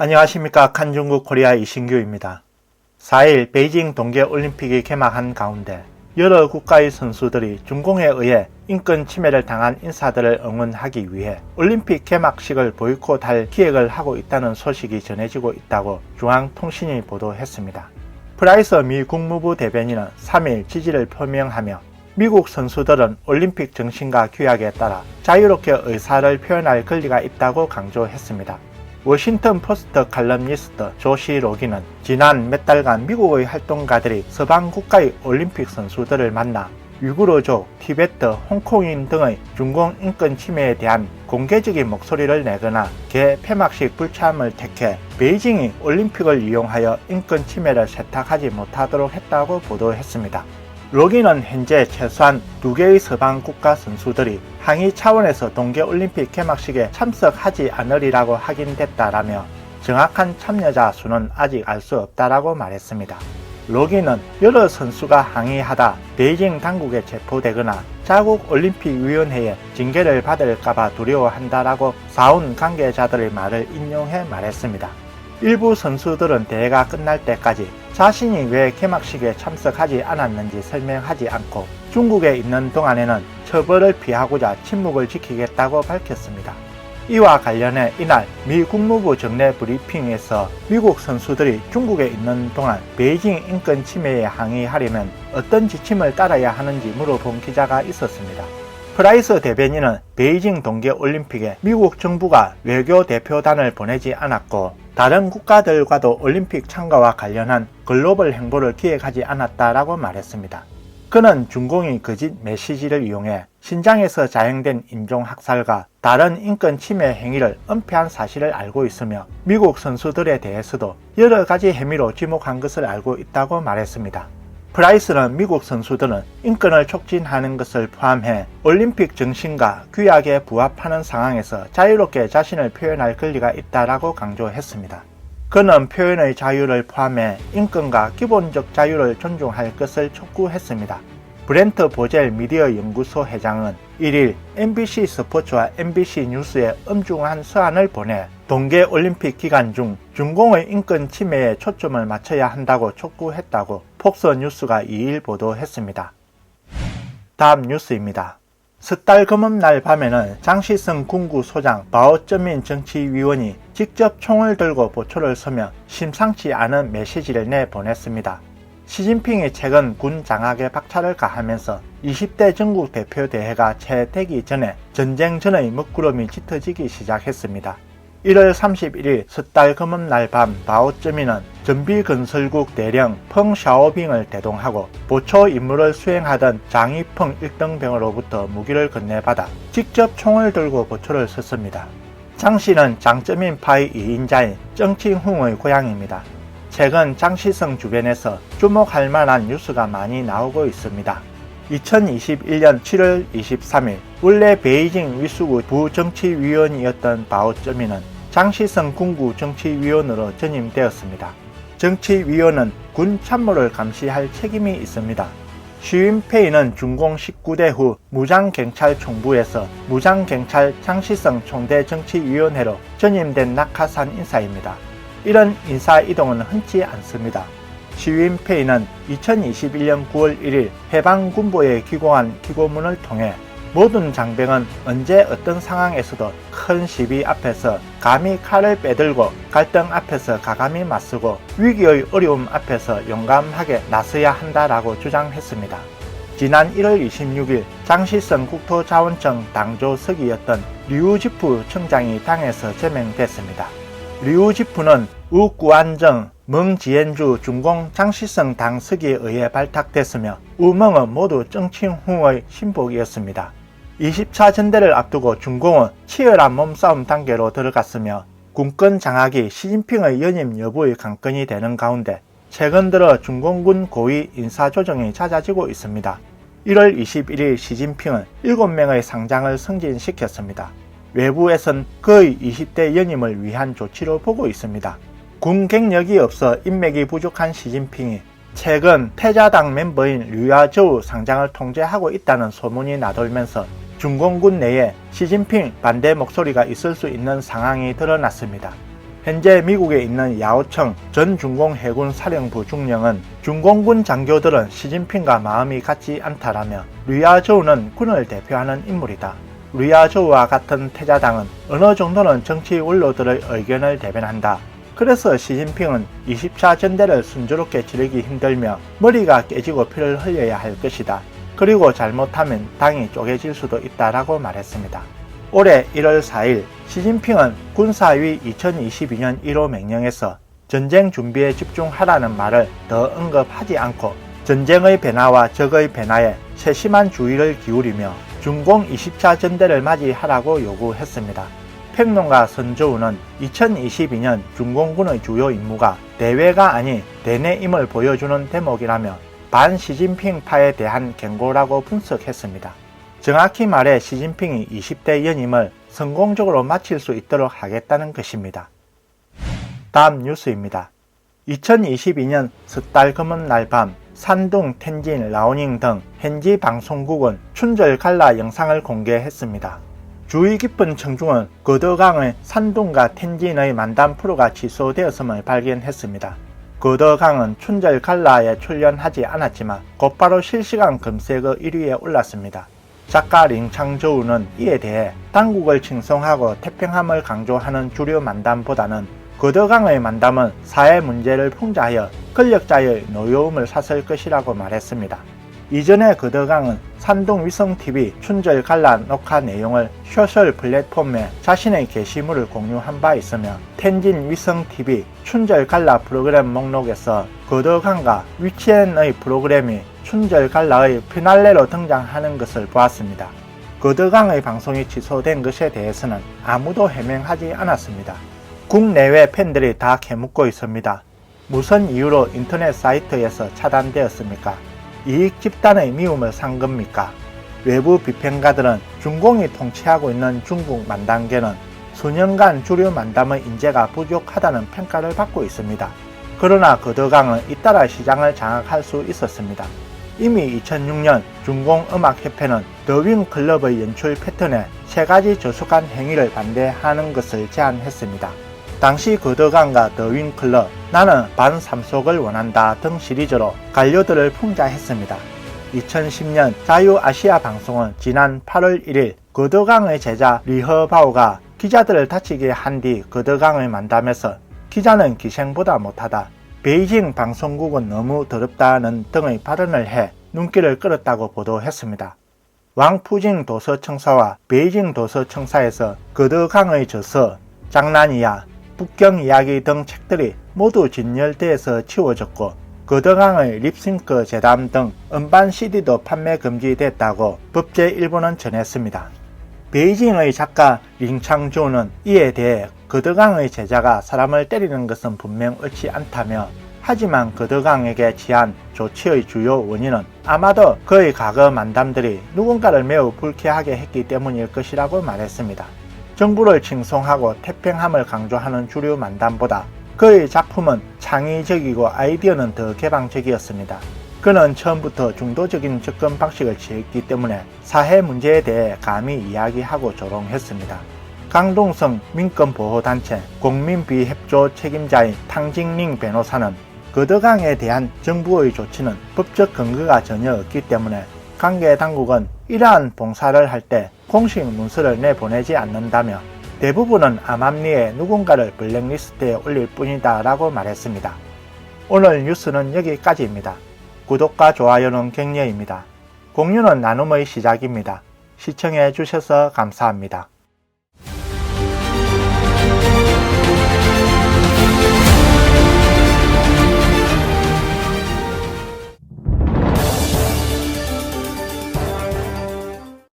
안녕하십니까. 칸중국 코리아 이신규입니다. 4일 베이징 동계올림픽이 개막한 가운데 여러 국가의 선수들이 중공에 의해 인권 침해를 당한 인사들을 응원하기 위해 올림픽 개막식을 보이콧할 기획을 하고 있다는 소식이 전해지고 있다고 중앙통신이 보도했습니다. 프라이스 미 국무부 대변인은 3일 지지를 표명하며 미국 선수들은 올림픽 정신과 규약에 따라 자유롭게 의사를 표현할 권리가 있다고 강조했습니다. 워싱턴 포스트 칼럼니스트 조시 로기는 지난 몇 달간 미국의 활동가들이 서방 국가의 올림픽 선수들을 만나 위구르족, 티베트, 홍콩인 등의 중공 인권 침해에 대한 공개적인 목소리를 내거나 개 폐막식 불참을 택해 베이징이 올림픽을 이용하여 인권 침해를 세탁하지 못하도록 했다고 보도했습니다. 로기는 현재 최소한 2개의 서방 국가 선수들이 항의 차원에서 동계올림픽 개막식에 참석하지 않으리라고 확인됐다라며 정확한 참여자 수는 아직 알 수 없다라고 말했습니다. 로기는 여러 선수가 항의하다 베이징 당국에 체포되거나 자국 올림픽위원회에 징계를 받을까봐 두려워한다라고 사운 관계자들의 말을 인용해 말했습니다. 일부 선수들은 대회가 끝날 때까지 자신이 왜 개막식에 참석하지 않았는지 설명하지 않고 중국에 있는 동안에는 처벌을 피하고자 침묵을 지키겠다고 밝혔습니다. 이와 관련해 이날 미 국무부 정례 브리핑에서 미국 선수들이 중국에 있는 동안 베이징 인권 침해에 항의하려면 어떤 지침을 따라야 하는지 물어본 기자가 있었습니다. 프라이스 대변인은 베이징 동계올림픽에 미국 정부가 외교 대표단을 보내지 않았고 다른 국가들과도 올림픽 참가와 관련한 글로벌 행보를 기획하지 않았다라고 말했습니다. 그는 중공이 거짓 메시지를 이용해 신장에서 자행된 인종학살과 다른 인권 침해 행위를 은폐한 사실을 알고 있으며 미국 선수들에 대해서도 여러 가지 혐의로 지목한 것을 알고 있다고 말했습니다. 프라이스는 미국 선수들은 인권을 촉진하는 것을 포함해 올림픽 정신과 규약에 부합하는 상황에서 자유롭게 자신을 표현할 권리가 있다라고 강조했습니다. 그는 표현의 자유를 포함해 인권과 기본적 자유를 존중할 것을 촉구했습니다. 브렌트 보젤 미디어 연구소 회장은 1일 MBC 스포츠와 MBC 뉴스에 엄중한 서한을 보내 동계올림픽 기간 중 중공의 인권 침해에 초점을 맞춰야 한다고 촉구했다고 폭스뉴스가 2일 보도했습니다. 다음 뉴스입니다. 석 달 금음날 밤에는 장시성 군구소장 바오쩌민 정치위원이 직접 총을 들고 보초를 서며 심상치 않은 메시지를 내보냈습니다. 시진핑이 최근 군 장악에 박차를 가하면서 20대 전국 대표 대회가 채 되기 전에 전쟁 전의 먹구름이 짙어지기 시작했습니다. 1월 31일 석 달 금음날 밤 바오쩌민은 전비건설국 대령 펑 샤오빙을 대동하고 보초 임무를 수행하던 장이펑 1등병으로부터 무기를 건네받아 직접 총을 들고 보초를 섰습니다. 장 씨는 장쩌민파의 2인자인 정칭훈의 고향입니다. 최근 장시성 주변에서 주목할 만한 뉴스가 많이 나오고 있습니다. 2021년 7월 23일 원래 베이징 위수구 부정치위원이었던 바오쩌민은 장시성 군구 정치위원으로 전임되었습니다. 정치위원은 군 참모를 감시할 책임이 있습니다. 시윈페이는 중공 19대 후 무장경찰총부에서 무장경찰 장시성 총대 정치위원회로 전임된 낙하산 인사입니다. 이런 인사 이동은 흔치 않습니다. 시윈페이는 2021년 9월 1일 해방군부에 기고한 기고문을 통해 모든 장병은 언제 어떤 상황에서도 큰 시비 앞에서 감히 칼을 빼들고 갈등 앞에서 가감히 맞서고 위기의 어려움 앞에서 용감하게 나서야 한다라고 주장했습니다. 지난 1월 26일 장시성 국토자원청 당조석이었던 류지푸 청장이 당에서 제명됐습니다. 류지푸는 우구안정, 멍지엔주 중공 장시성 당서기에 의해 발탁됐으며 우멍은 모두 정칭훈의 신복이었습니다. 20차 전대를 앞두고 중공은 치열한 몸싸움 단계로 들어갔으며 군권 장악이 시진핑의 연임 여부의 관건이 되는 가운데 최근 들어 중공군 고위 인사조정이 잦아지고 있습니다. 1월 21일 시진핑은 7명의 상장을 승진시켰습니다. 외부에선 그의 20대 연임을 위한 조치로 보고 있습니다. 군 경력이 없어 인맥이 부족한 시진핑이 최근 태자당 멤버인 류야저우 상장을 통제하고 있다는 소문이 나돌면서 중공군 내에 시진핑 반대 목소리가 있을 수 있는 상황이 드러났습니다. 현재 미국에 있는 야오청 전 중공 해군 사령부 중령은 중공군 장교들은 시진핑과 마음이 같지 않다라며 류야저우는 군을 대표하는 인물이다. 류야저우와 같은 태자당은 어느 정도는 정치 원로들의 의견을 대변한다. 그래서 시진핑은 20차 전대를 순조롭게 치르기 힘들며 머리가 깨지고 피를 흘려야 할 것이다. 그리고 잘못하면 당이 쪼개질 수도 있다라고 말했습니다. 올해 1월 4일 시진핑은 군사위 2022년 1호 명령에서 전쟁 준비에 집중하라는 말을 더 언급하지 않고 전쟁의 변화와 적의 변화에 세심한 주의를 기울이며 중공 20차 전대를 맞이하라고 요구했습니다. 평론가 선저우는 2022년 중공군의 주요 임무가 대외가 아닌 대내임을 보여주는 대목이라며 반시진핑파에 대한 경고라고 분석했습니다. 정확히 말해 시진핑이 20대 연임을 성공적으로 마칠 수 있도록 하겠다는 것입니다. 다음 뉴스입니다. 2022년 섣달 검은 날 밤 산둥, 텐진, 라오닝 등 현지 방송국은 춘절 갈라 영상을 공개했습니다. 주의 깊은 청중은 거더강의 산둥과 텐진의 만담 프로가 취소되었음을 발견했습니다. 거더강은 춘절 갈라에 출연하지 않았지만 곧바로 실시간 검색어 1위에 올랐습니다. 작가 링창저우는 이에 대해 당국을 칭송하고 태평함을 강조하는 주류 만담보다는 거더강의 만담은 사회 문제를 풍자하여 권력자의 노여움을 샀을 것이라고 말했습니다. 이전에 거더강은 산둥 위성TV 춘절 갈라 녹화 내용을 소셜 플랫폼에 자신의 게시물을 공유한 바 있으며 텐진 위성TV 춘절 갈라 프로그램 목록에서 거더강과 위치엔의 프로그램이 춘절 갈라의 피날레로 등장하는 것을 보았습니다. 거더강의 방송이 취소된 것에 대해서는 아무도 해명하지 않았습니다. 국내외 팬들이 다 캐묻고 있습니다. 무슨 이유로 인터넷 사이트에서 차단되었습니까? 이익 집단의 미움을 산 겁니까? 외부 비평가들은 중공이 통치하고 있는 중국 만담계는 수년간 주류 만담의 인재가 부족하다는 평가를 받고 있습니다. 그러나 거더강은 잇따라 시장을 장악할 수 있었습니다. 이미 2006년 중공음악협회는 더윈 클럽의 연출 패턴에 3가지 저속한 행위를 반대하는 것을 제안했습니다. 당시 거더강과 더윈 클럽, 나는 반삼속을 원한다 등 시리즈로 관료들을 풍자했습니다. 2010년 자유아시아 방송은 지난 8월 1일 거더강의 제자 리허바오가 기자들을 다치게 한 뒤 거더강의 만담에서 기자는 기생보다 못하다, 베이징 방송국은 너무 더럽다는 등의 발언을 해 눈길을 끌었다고 보도했습니다. 왕푸징 도서청사와 베이징 도서청사에서 거더강의 저서, 장난이야, 북경 이야기 등 책들이 모두 진열대에서 치워졌고 거더강의 립싱크 재담 등 음반 CD도 판매 금지됐다고 법제일보는 전했습니다. 베이징의 작가 링창조는 이에 대해 거더강의 제자가 사람을 때리는 것은 분명 옳지 않다며, 하지만 거더강에게 취한 조치의 주요 원인은 아마도 그의 과거 만담들이 누군가를 매우 불쾌하게 했기 때문일 것이라고 말했습니다. 정부를 칭송하고 태평함을 강조하는 주류 만담보다 그의 작품은 창의적이고 아이디어는 더 개방적이었습니다. 그는 처음부터 중도적인 접근 방식을 취했기 때문에 사회 문제에 대해 감히 이야기하고 조롱했습니다. 강동성 민권보호단체 국민비협조 책임자인 탕징링 변호사는 거더강에 대한 정부의 조치는 법적 근거가 전혀 없기 때문에 관계 당국은 이러한 봉사를 할 때 공식 문서를 내보내지 않는다며 대부분은 암암리에 누군가를 블랙리스트에 올릴 뿐이다 라고 말했습니다. 오늘 뉴스는 여기까지입니다. 구독과 좋아요는 격려입니다. 공유는 나눔의 시작입니다. 시청해 주셔서 감사합니다.